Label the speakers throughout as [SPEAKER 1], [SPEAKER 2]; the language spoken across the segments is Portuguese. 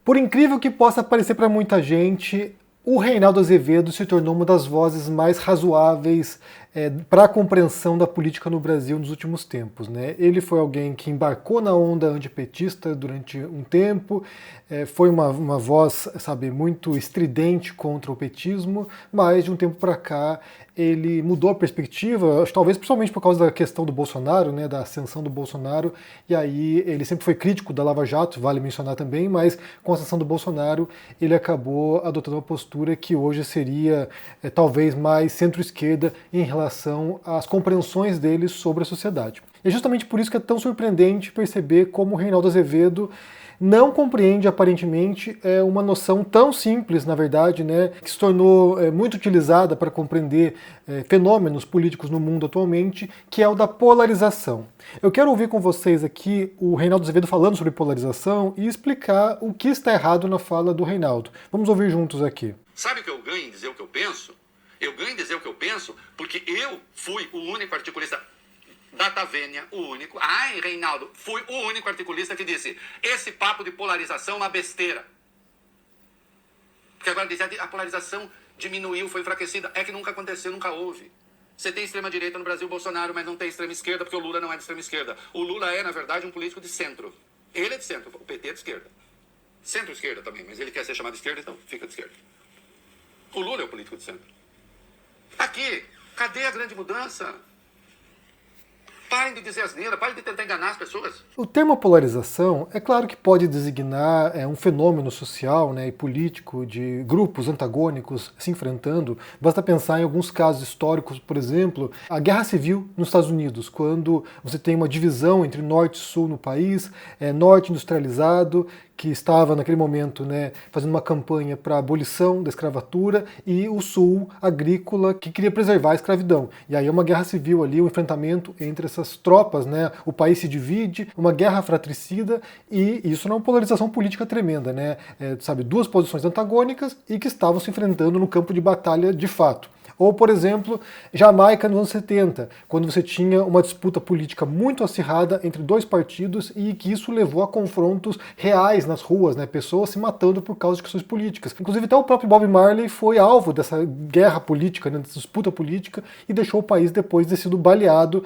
[SPEAKER 1] Por incrível que possa parecer para muita gente, o Reinaldo Azevedo se tornou uma das vozes mais razoáveis para a compreensão da política no Brasil nos últimos tempos, né? Ele foi alguém que embarcou na onda antipetista durante um tempo, foi uma voz, sabe, muito estridente contra o petismo, mas de um tempo para cá ele mudou a perspectiva, talvez principalmente por causa da questão do Bolsonaro, né, da ascensão do Bolsonaro, e aí ele sempre foi crítico da Lava Jato, vale mencionar também, mas com a ascensão do Bolsonaro ele acabou adotando uma postura que hoje seria talvez mais centro-esquerda em relação às compreensões dele sobre a sociedade. E é justamente por isso que é tão surpreendente perceber como o Reinaldo Azevedo não compreende, aparentemente, uma noção tão simples, na verdade, né, que se tornou muito utilizada para compreender fenômenos políticos no mundo atualmente, que é o da polarização. Eu quero ouvir com vocês aqui o Reinaldo Azevedo falando sobre polarização e explicar o que está errado na fala do Reinaldo. Vamos ouvir juntos aqui.
[SPEAKER 2] Sabe o que eu ganho em dizer o que eu penso? Eu ganho em dizer o que eu penso porque eu fui o único articulista da Tavênia, o único. Ai, Reinaldo, fui o único articulista que disse: esse papo de polarização é uma besteira. Porque agora diz, a polarização diminuiu, foi enfraquecida. É que nunca aconteceu, nunca houve. Você tem extrema-direita no Brasil, Bolsonaro, mas não tem extrema-esquerda, porque o Lula não é de extrema-esquerda. O Lula é, na verdade, um político de centro. Ele é de centro, o PT é de esquerda. Centro-esquerda também, mas ele quer ser chamado de esquerda, então fica de esquerda. O Lula é o político de centro. Aqui, cadê a grande mudança? Parem de dizer asneira, parem de tentar enganar as pessoas.
[SPEAKER 1] O termo polarização, é claro que pode designar um fenômeno social, né, e político de grupos antagônicos se enfrentando. Basta pensar em alguns casos históricos, por exemplo, a Guerra Civil nos Estados Unidos, quando você tem uma divisão entre norte e sul no país, norte industrializado, que estava naquele momento, né, fazendo uma campanha para a abolição da escravatura, e o sul agrícola, que queria preservar a escravidão. E aí é uma guerra civil ali, um enfrentamento entre essas tropas, né, o país se divide, uma guerra fratricida, e isso é uma polarização política tremenda, né, sabe, duas posições antagônicas e que estavam se enfrentando no campo de batalha de fato. Ou, por exemplo, Jamaica nos anos 70, quando você tinha uma disputa política muito acirrada entre dois partidos e que isso levou a confrontos reais nas ruas, né? Pessoas se matando por causa de questões políticas. Inclusive até o próprio Bob Marley foi alvo dessa guerra política, né? Dessa disputa política, e deixou o país depois de ter sido baleado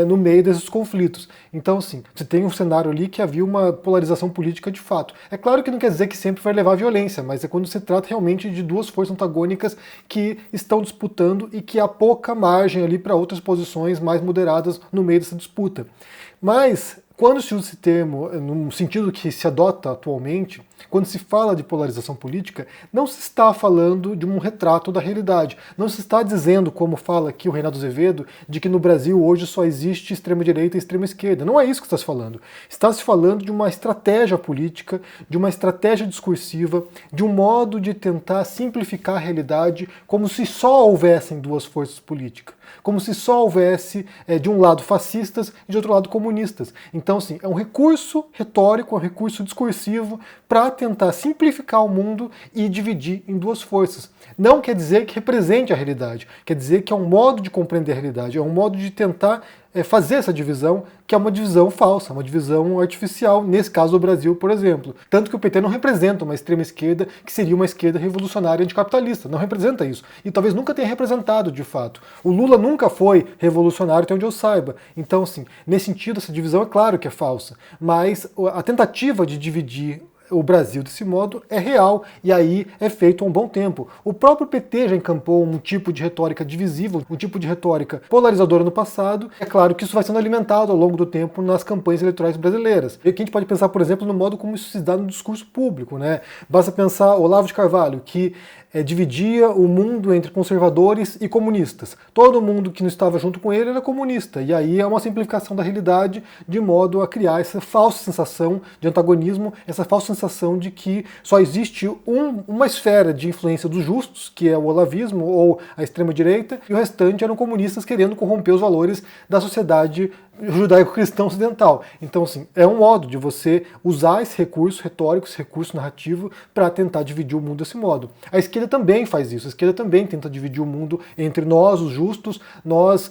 [SPEAKER 1] no meio desses conflitos. Então, assim, você tem um cenário ali que havia uma polarização política de fato. É claro que não quer dizer que sempre vai levar à violência, mas é quando se trata realmente de duas forças antagônicas que estão disputando e que há pouca margem ali para outras posições mais moderadas no meio dessa disputa. Mas quando se usa esse termo no sentido que se adota atualmente, quando se fala de polarização política, não se está falando de um retrato da realidade. Não se está dizendo, como fala aqui o Reinaldo Azevedo, de que no Brasil hoje só existe extrema-direita e extrema-esquerda. Não é isso que está se falando. Está se falando de uma estratégia política, de uma estratégia discursiva, de um modo de tentar simplificar a realidade como se só houvessem duas forças políticas. Como se só houvesse, de um lado, fascistas e de outro lado, comunistas. Então, assim, é um recurso retórico, é um recurso discursivo para tentar simplificar o mundo e dividir em duas forças. Não quer dizer que represente a realidade, quer dizer que é um modo de compreender a realidade, é um modo de tentar fazer essa divisão, que é uma divisão falsa, uma divisão artificial, nesse caso do Brasil, por exemplo. Tanto que o PT não representa uma extrema-esquerda que seria uma esquerda revolucionária anticapitalista, não representa isso. E talvez nunca tenha representado, de fato. O Lula nunca foi revolucionário, até onde eu saiba. Então, assim, nesse sentido, essa divisão é claro que é falsa. Mas a tentativa de dividir o Brasil desse modo é real, e aí é feito há um bom tempo. O próprio PT já encampou um tipo de retórica divisível, um tipo de retórica polarizadora no passado. É claro que isso vai sendo alimentado ao longo do tempo nas campanhas eleitorais brasileiras. E aqui a gente pode pensar, por exemplo, no modo como isso se dá no discurso público, né? Basta pensar Olavo de Carvalho, que dividia o mundo entre conservadores e comunistas. Todo mundo que não estava junto com ele era comunista, e aí é uma simplificação da realidade de modo a criar essa falsa sensação de antagonismo, essa falsa sensação de que só existe uma esfera de influência dos justos, que é o olavismo ou a extrema-direita, e o restante eram comunistas querendo corromper os valores da sociedade judaico-cristã ocidental. Então, assim, é um modo de você usar esse recurso retórico, esse recurso narrativo, para tentar dividir o mundo desse modo. A esquerda também faz isso, a esquerda também tenta dividir o mundo entre nós, os justos, nós,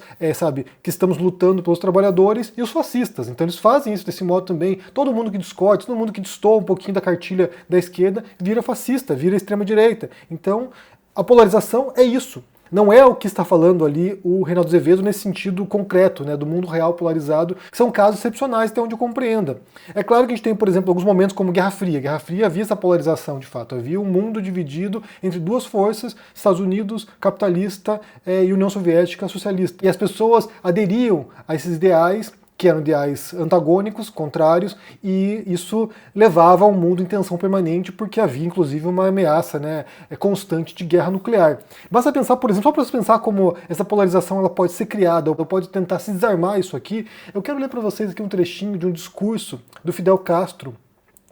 [SPEAKER 1] que estamos lutando pelos trabalhadores, e os fascistas. Então eles fazem isso desse modo também. Todo mundo que discorde, todo mundo que destoa um pouquinho pouquinho da cartilha da esquerda, vira fascista, vira extrema-direita. Então, a polarização é isso. Não é o que está falando ali o Reinaldo Azevedo nesse sentido concreto, né, do mundo real polarizado, que são casos excepcionais até onde eu compreenda. É claro que a gente tem, por exemplo, alguns momentos como Guerra Fria. Guerra Fria havia essa polarização, de fato. Havia um mundo dividido entre duas forças, Estados Unidos capitalista e União Soviética socialista. E as pessoas aderiam a esses ideais, que eram ideais antagônicos, contrários, e isso levava a um mundo em tensão permanente, porque havia inclusive uma ameaça, né, constante de guerra nuclear. Basta pensar, por exemplo, só para você pensar como essa polarização ela pode ser criada, ou pode tentar se desarmar isso aqui, eu quero ler para vocês aqui um trechinho de um discurso do Fidel Castro.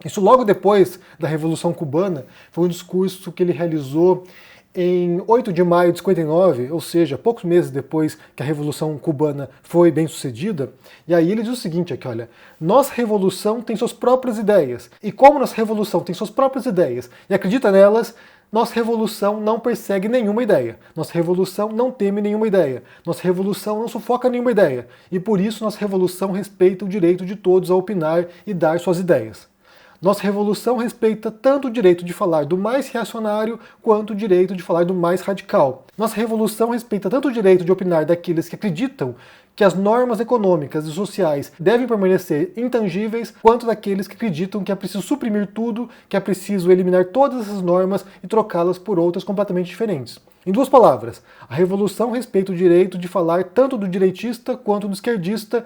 [SPEAKER 1] Isso logo depois da Revolução Cubana, foi um discurso que ele realizou em 8 de maio de 59, ou seja, poucos meses depois que a Revolução Cubana foi bem sucedida, e aí ele diz o seguinte aqui, olha, nossa revolução tem suas próprias ideias, e como nossa revolução tem suas próprias ideias e acredita nelas, nossa revolução não persegue nenhuma ideia, nossa revolução não teme nenhuma ideia, nossa revolução não sufoca nenhuma ideia, e por isso nossa revolução respeita o direito de todos a opinar e dar suas ideias. Nossa revolução respeita tanto o direito de falar do mais reacionário quanto o direito de falar do mais radical. Nossa revolução respeita tanto o direito de opinar daqueles que acreditam que as normas econômicas e sociais devem permanecer intangíveis, quanto daqueles que acreditam que é preciso suprimir tudo, que é preciso eliminar todas essas normas e trocá-las por outras completamente diferentes. Em duas palavras, a revolução respeita o direito de falar tanto do direitista quanto do esquerdista,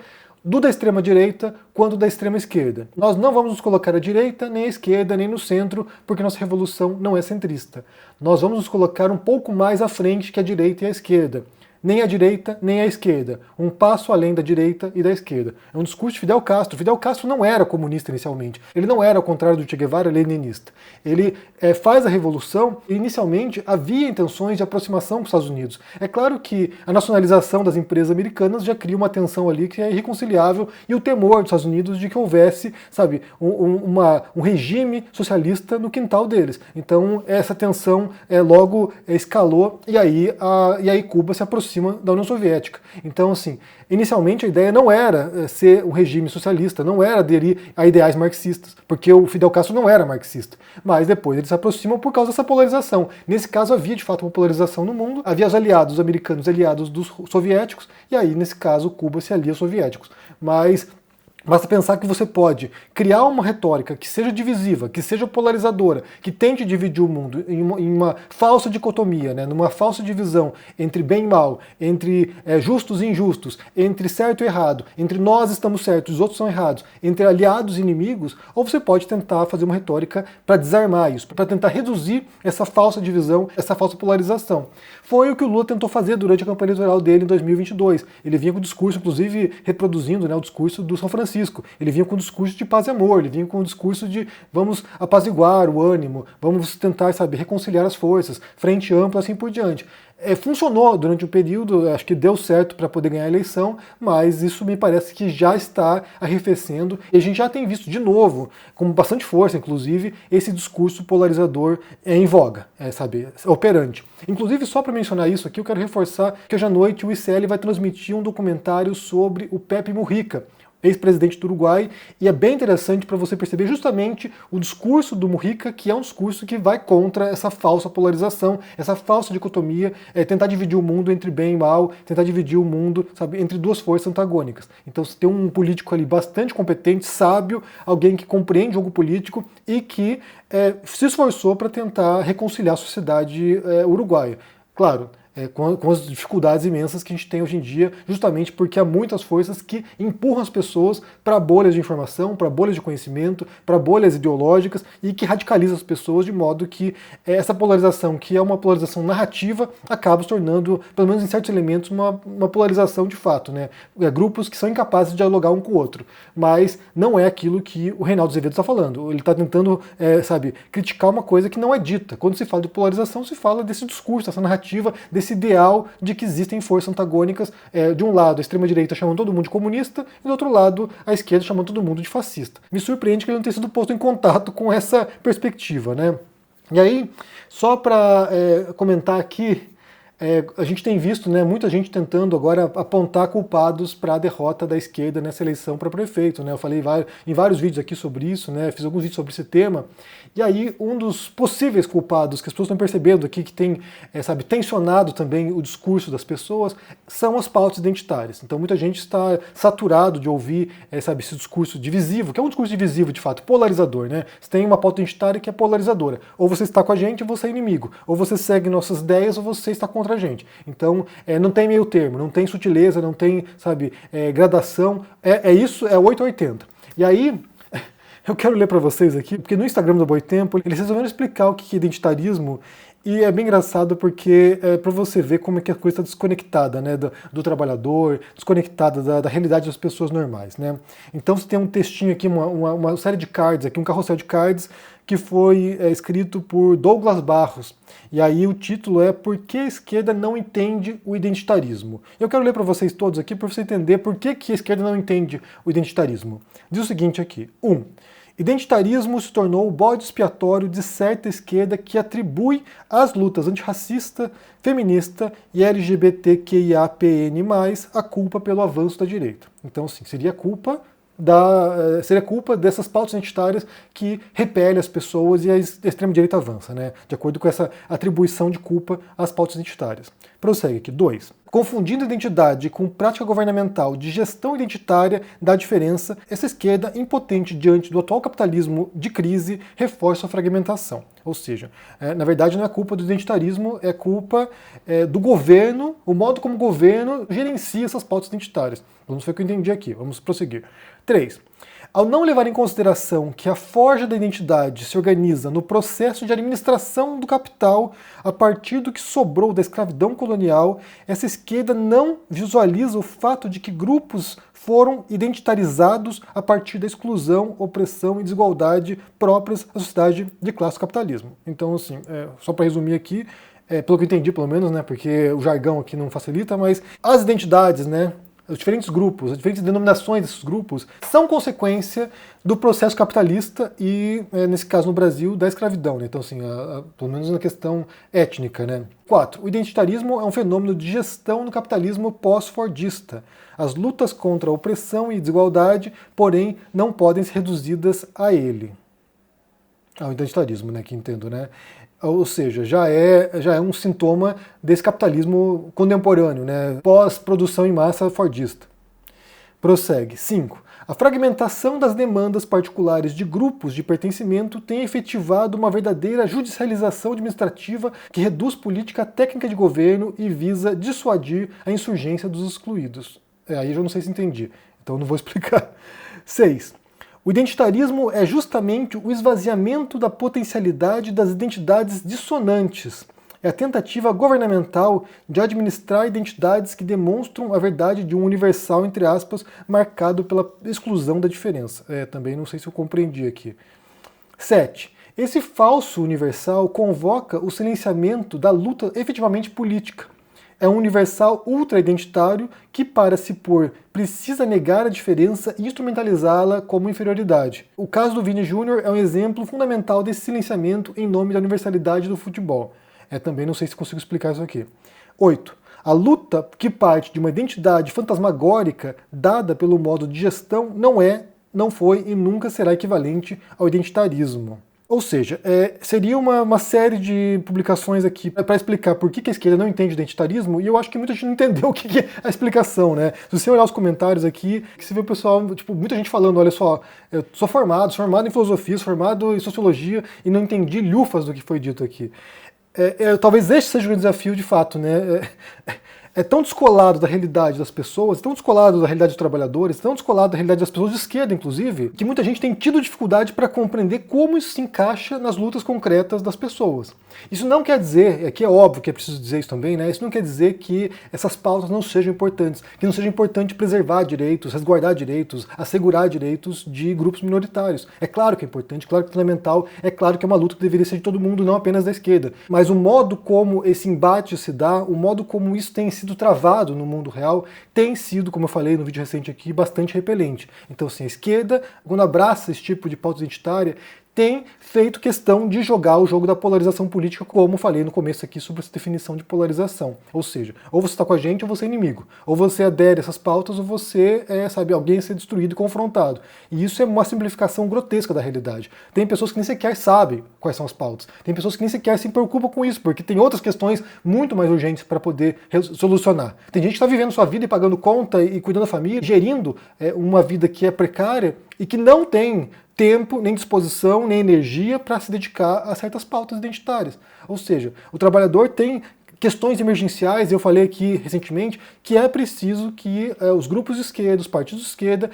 [SPEAKER 1] do da extrema-direita quanto da extrema-esquerda. Nós não vamos nos colocar à direita, nem à esquerda, nem no centro, porque nossa revolução não é centrista. Nós vamos nos colocar um pouco mais à frente que a direita e a esquerda. Nem a direita, nem a esquerda. Um passo além da direita e da esquerda. É um discurso de Fidel Castro. Fidel Castro não era comunista inicialmente. Ele não era, ao contrário do Che Guevara, leninista. Ele faz a revolução e, inicialmente, havia intenções de aproximação com os Estados Unidos. É claro que a nacionalização das empresas americanas já cria uma tensão ali que é irreconciliável e o temor dos Estados Unidos de que houvesse, sabe, um regime socialista no quintal deles. Então, essa tensão logo escalou e aí Cuba se aproxima da União Soviética. Então, assim, inicialmente a ideia não era ser um regime socialista, não era aderir a ideais marxistas, porque o Fidel Castro não era marxista. Mas depois eles se aproximam por causa dessa polarização. Nesse caso havia de fato uma polarização no mundo, havia os aliados americanos, aliados dos soviéticos, e aí nesse caso Cuba se alia aos soviéticos. Mas basta pensar que você pode criar uma retórica que seja divisiva, que seja polarizadora, que tente dividir o mundo em uma falsa dicotomia, né, numa falsa divisão entre bem e mal, entre justos e injustos, entre certo e errado, entre nós estamos certos, os outros são errados, entre aliados e inimigos, ou você pode tentar fazer uma retórica para desarmar isso, para tentar reduzir essa falsa divisão, essa falsa polarização. Foi o que o Lula tentou fazer durante a campanha eleitoral dele em 2022. Ele vinha com o discurso, inclusive reproduzindo, né, o discurso do São Francisco. Ele vinha com um discurso de paz e amor, ele vinha com um discurso de vamos apaziguar o ânimo, vamos tentar, sabe, reconciliar as forças, frente ampla, assim por diante. Funcionou durante um período, acho que deu certo para poder ganhar a eleição, mas isso me parece que já está arrefecendo e a gente já tem visto de novo, com bastante força, inclusive, esse discurso polarizador em voga, sabe, operante. Inclusive, só para mencionar isso aqui, eu quero reforçar que hoje à noite o ICL vai transmitir um documentário sobre o Pepe Mujica, ex-presidente do Uruguai, e é bem interessante para você perceber justamente o discurso do Mujica, que é um discurso que vai contra essa falsa polarização, essa falsa dicotomia, tentar dividir o mundo entre bem e mal, tentar dividir o mundo, sabe, entre duas forças antagônicas. Então você tem um político ali bastante competente, sábio, alguém que compreende o jogo político e que se esforçou para tentar reconciliar a sociedade uruguaia. Claro, com as dificuldades imensas que a gente tem hoje em dia, justamente porque há muitas forças que empurram as pessoas para bolhas de informação, para bolhas de conhecimento, para bolhas ideológicas e que radicalizam as pessoas de modo que essa polarização, que é uma polarização narrativa, acaba se tornando, pelo menos em certos elementos, uma polarização de fato, né? Grupos que são incapazes de dialogar um com o outro. Mas não é aquilo que o Reinaldo Azevedo está falando. Ele está tentando, sabe, criticar uma coisa que não é dita. Quando se fala de polarização, se fala desse discurso, dessa narrativa, desse ideal de que existem forças antagônicas, de um lado a extrema-direita chamando todo mundo de comunista e do outro lado a esquerda chamando todo mundo de fascista. Me surpreende que ele não tenha sido posto em contato com essa perspectiva, né? E aí, só para comentar aqui, A gente tem visto, né, muita gente tentando agora apontar culpados para a derrota da esquerda nessa eleição para prefeito, né? Eu falei em vários vídeos aqui sobre isso, né? Fiz alguns vídeos sobre esse tema. E aí, um dos possíveis culpados que as pessoas estão percebendo aqui, que tem, tensionado também o discurso das pessoas, são as pautas identitárias. Então, muita gente está saturado de ouvir, esse discurso divisivo, que é um discurso divisivo, de fato, polarizador, né? Você tem uma pauta identitária que é polarizadora. Ou você está com a gente ou você é inimigo. Ou você segue nossas ideias ou você está contra a gente. Então, não tem meio termo, não tem sutileza, não tem, gradação. Isso, é 880. E aí, eu quero ler para vocês aqui, porque no Instagram do Boitempo, eles resolveram explicar o que é identitarismo, e é bem engraçado porque é para você ver como é que a coisa está desconectada, né, do trabalhador, desconectada da realidade das pessoas normais, né. Então você tem um textinho aqui, uma série de cards aqui, um carrossel de cards, que foi escrito por Douglas Barros. E aí o título é Por que a esquerda não entende o identitarismo? Eu quero ler para vocês todos aqui para você entender por que a esquerda não entende o identitarismo. Diz o seguinte aqui. 1. Identitarismo se tornou o bode expiatório de certa esquerda que atribui às lutas antirracista, feminista e LGBTQIAPN+, a culpa pelo avanço da direita. Então, assim, seria culpa dessas pautas identitárias que repele as pessoas e a extrema-direita avança, né? De acordo com essa atribuição de culpa às pautas identitárias. Prossegue aqui. 2. Confundindo identidade com prática governamental de gestão identitária da diferença, essa esquerda, impotente diante do atual capitalismo de crise, reforça a fragmentação. Ou seja, na verdade não é culpa do identitarismo, é culpa do governo, o modo como o governo gerencia essas pautas identitárias. Vamos ver o que eu entendi aqui, vamos prosseguir. 3. Ao não levar em consideração que a forja da identidade se organiza no processo de administração do capital a partir do que sobrou da escravidão colonial, essa esquerda não visualiza o fato de que grupos foram identitarizados a partir da exclusão, opressão e desigualdade próprias da sociedade de classe capitalismo. Então, assim, só para resumir aqui, pelo que eu entendi pelo menos, né, porque o jargão aqui não facilita, mas as identidades, né, os diferentes grupos, as diferentes denominações desses grupos são consequência do processo capitalista e, nesse caso no Brasil, da escravidão, né? Então, assim, pelo menos na questão étnica, né? 4. O identitarismo é um fenômeno de gestão no capitalismo pós-fordista. As lutas contra a opressão e desigualdade, porém, não podem ser reduzidas a ele. Ao identitarismo, né? Que entendo, né? Ou seja, já é um sintoma desse capitalismo contemporâneo, né? Pós-produção em massa fordista. Prossegue. 5. A fragmentação das demandas particulares de grupos de pertencimento tem efetivado uma verdadeira judicialização administrativa que reduz política à técnica de governo e visa dissuadir a insurgência dos excluídos. Aí eu já não sei se entendi, então não vou explicar. 6. O identitarismo é justamente o esvaziamento da potencialidade das identidades dissonantes. É a tentativa governamental de administrar identidades que demonstram a verdade de um universal, entre aspas, marcado pela exclusão da diferença. Também não sei se eu compreendi aqui. 7. Esse falso universal convoca o silenciamento da luta efetivamente política. É um universal ultra-identitário que, para se pôr, precisa negar a diferença e instrumentalizá-la como inferioridade. O caso do Vini Júnior é um exemplo fundamental desse silenciamento em nome da universalidade do futebol. Também não sei se consigo explicar isso aqui. 8. A luta que parte de uma identidade fantasmagórica dada pelo modo de gestão não foi e nunca será equivalente ao identitarismo. Ou seja, seria uma série de publicações aqui para explicar por que a esquerda não entende o identitarismo, e eu acho que muita gente não entendeu o que é a explicação, né? Se você olhar os comentários aqui, que você vê o pessoal, muita gente falando, olha só, eu sou formado em filosofia, sou formado em sociologia, e não entendi lhufas do que foi dito aqui. Talvez este seja o desafio de fato, né? É tão descolado da realidade das pessoas, tão descolado da realidade dos trabalhadores, tão descolado da realidade das pessoas de esquerda, inclusive, que muita gente tem tido dificuldade para compreender como isso se encaixa nas lutas concretas das pessoas. Isso não quer dizer, aqui é óbvio que é preciso dizer isso também, né? Isso não quer dizer que essas pautas não sejam importantes, que não seja importante preservar direitos, resguardar direitos, assegurar direitos de grupos minoritários. É claro que é importante, claro que é fundamental, é claro que é uma luta que deveria ser de todo mundo, não apenas da esquerda. Mas o modo como esse embate se dá, o modo como isso tem sido travado no mundo real, tem sido, como eu falei no vídeo recente aqui, bastante repelente. Então, assim, a esquerda, quando abraça esse tipo de pauta identitária, tem feito questão de jogar o jogo da polarização política, como falei no começo aqui sobre essa definição de polarização. Ou seja, ou você está com a gente ou você é inimigo. Ou você adere a essas pautas ou você é, alguém a ser destruído e confrontado. E isso é uma simplificação grotesca da realidade. Tem pessoas que nem sequer sabem quais são as pautas. Tem pessoas que nem sequer se preocupam com isso, porque tem outras questões muito mais urgentes para poder solucionar. Tem gente que está vivendo sua vida e pagando conta e cuidando da família, gerindo uma vida que é precária e que não tem tempo, nem disposição, nem energia para se dedicar a certas pautas identitárias. Ou seja, o trabalhador tem questões emergenciais, eu falei aqui recentemente, que é preciso que os grupos de esquerda, os partidos de esquerda,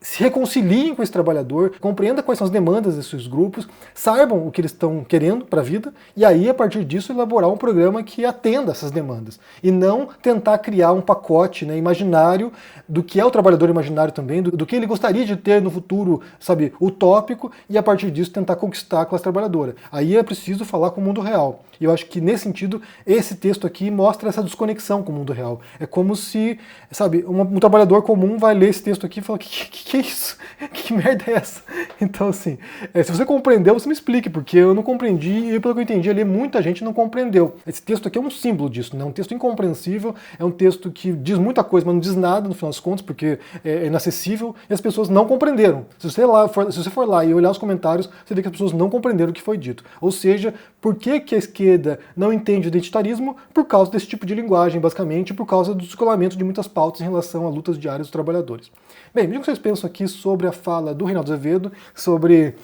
[SPEAKER 1] se reconciliem com esse trabalhador, compreendam quais são as demandas desses grupos, saibam o que eles estão querendo para a vida, e aí, a partir disso, elaborar um programa que atenda essas demandas. E não tentar criar um pacote, né, imaginário do que é o trabalhador imaginário também, do que ele gostaria de ter no futuro, sabe, utópico, e a partir disso tentar conquistar a classe trabalhadora. Aí é preciso falar com o mundo real. E eu acho que, nesse sentido, esse texto aqui mostra essa desconexão com o mundo real. É como se, sabe, um trabalhador comum vai ler esse texto aqui e fala, que é isso? Que merda é essa? Então, assim, se você compreendeu, você me explique, porque eu não compreendi, e pelo que eu entendi ali, muita gente não compreendeu. Esse texto aqui é um símbolo disso, né? É um texto incompreensível, é um texto que diz muita coisa, mas não diz nada, no final das contas, porque é inacessível, e as pessoas não compreenderam. Se você for lá e olhar os comentários, você vê que as pessoas não compreenderam o que foi dito. Ou seja, por que a esquerda não entende o identitarismo? Por causa desse tipo de linguagem, basicamente, por causa do descolamento de muitas pautas em relação a lutas diárias dos trabalhadores. Bem, o que vocês pensam aqui sobre a fala do Reinaldo Azevedo, sobre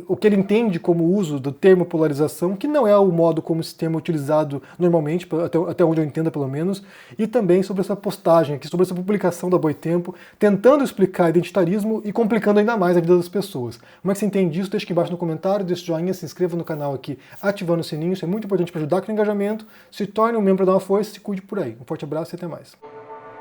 [SPEAKER 1] o que ele entende como uso do termo polarização, que não é o modo como esse termo é utilizado normalmente, até onde eu entenda pelo menos, e também sobre essa postagem aqui, sobre essa publicação da Boitempo, tentando explicar identitarismo e complicando ainda mais a vida das pessoas. Como é que você entende isso? Deixa aqui embaixo no comentário, deixa o joinha, se inscreva no canal aqui, ativando o sininho, isso é muito importante para ajudar aqui no engajamento, se torne um membro para dar uma força e se cuide por aí. Um forte abraço e até mais.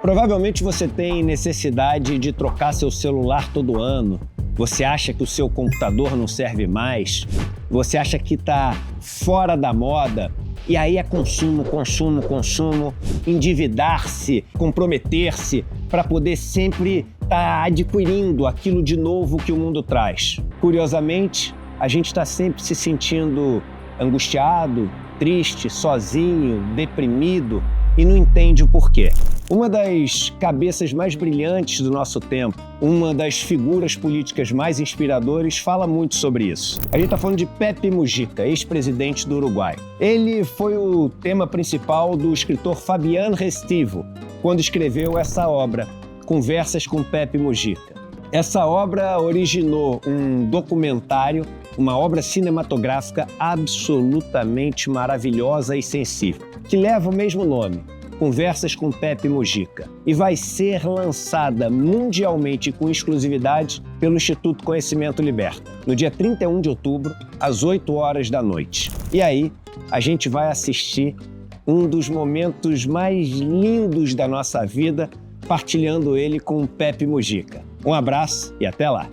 [SPEAKER 3] Provavelmente você tem necessidade de trocar seu celular todo ano. Você acha que o seu computador não serve mais. Você acha que está fora da moda. E aí é consumo, consumo, consumo. Endividar-se, comprometer-se para poder sempre estar adquirindo aquilo de novo que o mundo traz. Curiosamente, a gente está sempre se sentindo angustiado, triste, sozinho, deprimido e não entende o porquê. Uma das cabeças mais brilhantes do nosso tempo, uma das figuras políticas mais inspiradoras, fala muito sobre isso. A gente está falando de Pepe Mujica, ex-presidente do Uruguai. Ele foi o tema principal do escritor Fabián Restivo, quando escreveu essa obra, Conversas com Pepe Mujica. Essa obra originou um documentário, uma obra cinematográfica absolutamente maravilhosa e sensível, que leva o mesmo nome, Conversas com Pepe Mujica, e vai ser lançada mundialmente com exclusividade pelo Instituto Conhecimento Liberta, no dia 31 de outubro, às 8 horas da noite. E aí, a gente vai assistir um dos momentos mais lindos da nossa vida, partilhando ele com o Pepe Mujica. Um abraço e até lá!